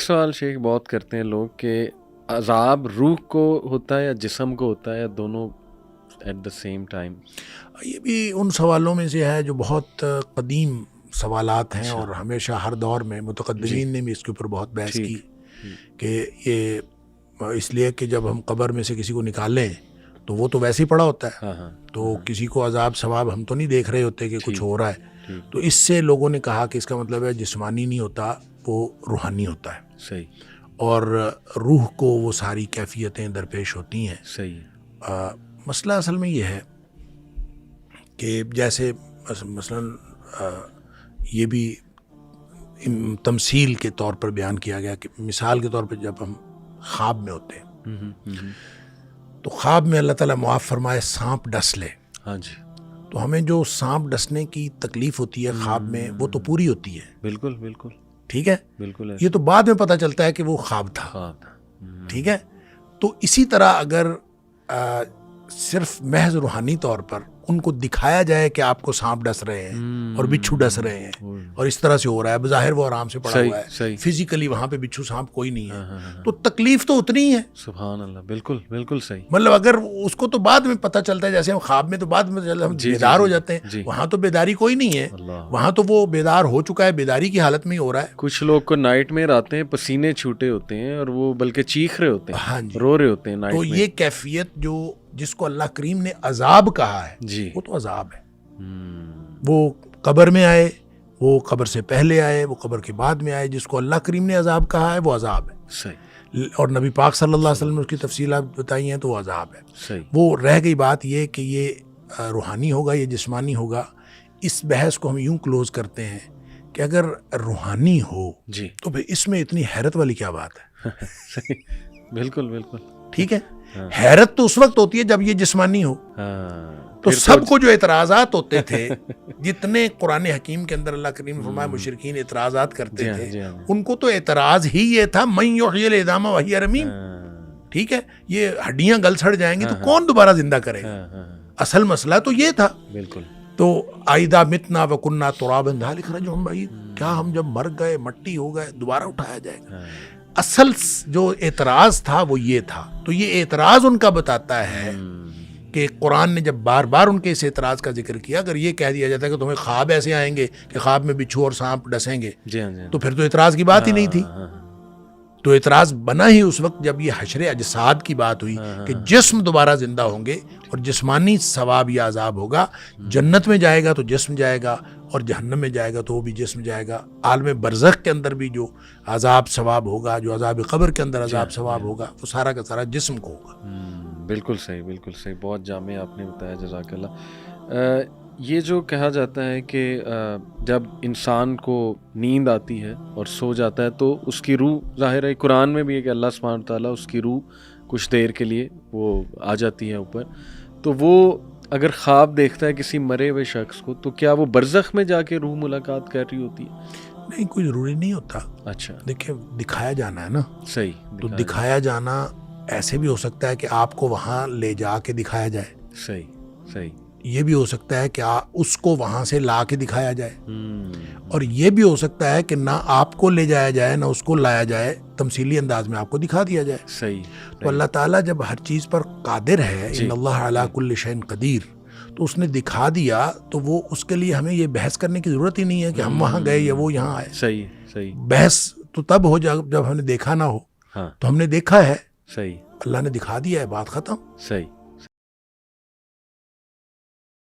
سوال شیخ بہت کرتے ہیں لوگ کہ عذاب روح کو ہوتا ہے یا جسم کو ہوتا ہے یا دونوں ایٹ دا سیم ٹائم؟ یہ بھی ان سوالوں میں سے ہے جو بہت قدیم سوالات ہیں، اور ہمیشہ ہر دور میں متقدمین نے بھی اس کے اوپر بہت بحث کی کہ یہ اس لیے کہ جب ہم قبر میں سے کسی کو نکالیں تو وہ تو ویسے ہی پڑا ہوتا ہے، تو کسی کو عذاب ثواب ہم تو نہیں دیکھ رہے ہوتے کہ کچھ ہو رہا ہے، تو اس سے لوگوں نے کہا کہ اس کا مطلب ہے جسمانی نہیں ہوتا، وہ روحانی ہوتا ہے، صحیح، اور روح کو وہ ساری کیفیتیں درپیش ہوتی ہیں۔ صحیح۔ مسئلہ اصل میں یہ ہے کہ جیسے مثلا یہ بھی تمثیل کے طور پر بیان کیا گیا کہ مثال کے طور پر جب ہم خواب میں ہوتے ہیں تو خواب میں اللہ تعالیٰ معاف فرمائے سانپ ڈس لے، ہاں جی، تو ہمیں جو سانپ ڈسنے کی تکلیف ہوتی ہے خواب میں وہ تو پوری ہوتی ہے، بالکل بالکل ٹھیک ہے، بالکل، یہ تو بعد میں پتہ چلتا ہے کہ وہ خواب تھا، ٹھیک ہے۔ تو اسی طرح اگر صرف محض روحانی طور پر ان کو دکھایا جائے کہ آپ کو سانپ ڈس رہے ہیں اور بچھو ڈس رہے ہیں اور اس طرح سے ہو رہا ہے، بظاہر وہ آرام سے پڑا ہوا ہے، فزیکلی وہاں پہ بچھو سانپ کوئی نہیں ہے، تو تکلیف تو اتنی ہی ہے۔ سبحان اللہ، بالکل بالکل صحیح۔ مطلب اگر اس کو تو بعد میں پتہ چلتا ہے، جیسے ہم خواب میں تو بعد میں ہم بیدار ہو جاتے ہیں، وہاں تو بیداری کوئی نہیں ہے، وہاں تو وہ بیدار ہو چکا ہے، بیداری کی حالت میں ہی ہو رہا ہے۔ کچھ لوگ کو نائٹ میں آتے ہیں، پسینے چھوٹے ہوتے ہیں اور وہ بلکہ چیخ رہے ہوتے ہیں، رو رہے ہوتے ہیں نائٹ میں۔ تو یہ کیفیت جو جس کو اللہ کریم نے عذاب کہا ہے وہ تو عذاب ہے، وہ قبر میں آئے، وہ قبر سے پہلے آئے، وہ قبر کے بعد میں آئے، جس کو اللہ کریم نے عذاب کہا ہے وہ عذاب ہے، صحیح، اور نبی پاک صلی اللہ علیہ وسلم نے اس کی تفصیلات بتائی ہیں تو وہ عذاب ہے، صحیح۔ وہ رہ گئی بات یہ کہ یہ روحانی ہوگا یا جسمانی ہوگا۔ اس بحث کو ہم یوں کلوز کرتے ہیں کہ اگر روحانی ہو تو پھر اس میں اتنی حیرت والی کیا بات ہے؟ صحیح، بالکل بالکل ٹھیک ہے، حیرت تو اس وقت ہوتی ہے جب یہ جسمانی ہو۔ تو سب کو جو اعتراضات ہوتے تھے، جتنے قرآن حکیم کے اندر اللہ کریم نے فرمایا مشرکین اعتراضات کرتے تھے، ان کو تو اعتراض ہی یہ تھا من یحیی العظام وہی رمیم، ٹھیک ہے، یہ ہڈیاں گل سڑ جائیں گی تو کون دوبارہ زندہ کرے گا؟ اصل مسئلہ تو یہ تھا۔ بالکل۔ تو آئدہ متنا وکننا ترابا ذالک رجعٌ بعید، کیا ہم جب مر گئے مٹی ہو گئے دوبارہ اٹھایا جائے گا؟ اصل جو اعتراض تھا وہ یہ تھا۔ تو یہ اعتراض ان کا بتاتا ہے کہ قرآن نے جب بار بار ان کے اس اعتراض کا ذکر کیا، اگر یہ کہہ دیا جاتا ہے کہ تمہیں خواب ایسے آئیں گے کہ خواب میں بچھو اور سانپ ڈسیں گے، تو پھر تو اعتراض کی بات ہی نہیں تھی۔ تو اعتراض بنا ہی اس وقت جب یہ حشر اجساد کی بات ہوئی کہ جسم دوبارہ زندہ ہوں گے اور جسمانی ثواب یا عذاب ہوگا، جنت میں جائے گا تو جسم جائے گا اور جہنم میں جائے گا تو وہ بھی جسم جائے گا، عالم برزخ کے اندر بھی جو عذاب ثواب ہوگا، جو عذاب قبر کے اندر عذاب ثواب ہوگا، وہ سارا کا سارا جسم کو ہوگا۔ بالکل صحیح، بالکل صحیح، بہت جامع آپ نے بتایا، جزاک اللہ۔ یہ جو کہا جاتا ہے کہ جب انسان کو نیند آتی ہے اور سو جاتا ہے تو اس کی روح، ظاہر ہے قرآن میں بھی ہے کہ اللہ سبحانہ تعالیٰ اس کی روح کچھ دیر کے لیے وہ آ جاتی ہے اوپر، تو وہ اگر خواب دیکھتا ہے کسی مرے ہوئے شخص کو تو کیا وہ برزخ میں جا کے روح ملاقات کر رہی ہوتی ہے؟ نہیں، کوئی ضروری نہیں ہوتا۔ اچھا، دیکھیں دکھایا جانا ہے نا، صحیح، تو دکھایا جانا ایسے بھی ہو سکتا ہے کہ آپ کو وہاں لے جا کے دکھایا جائے، صحیح صحیح، یہ بھی ہو سکتا ہے کہ اس کو وہاں سے لا کے دکھایا جائے، اور یہ بھی ہو سکتا ہے کہ نہ آپ کو لے جایا جائے نہ اس کو لایا جائے، تمثیلی انداز میں آپ کو دکھا دیا جائے۔ صحیح۔ تو اللہ تعالیٰ جب ہر چیز پر قادر ہے، ان اللہ علی کل شیء قدیر، تو اس نے دکھا دیا تو وہ اس کے لیے ہمیں یہ بحث کرنے کی ضرورت ہی نہیں ہے کہ ہم وہاں گئے یا وہ یہاں آئے۔ صحیح صحیح، بحث تو تب ہو جب ہم نے دیکھا نہ ہو، تو ہم نے دیکھا ہے، صحیح، اللہ نے دکھا دیا ہے، بات ختم۔ صحیح۔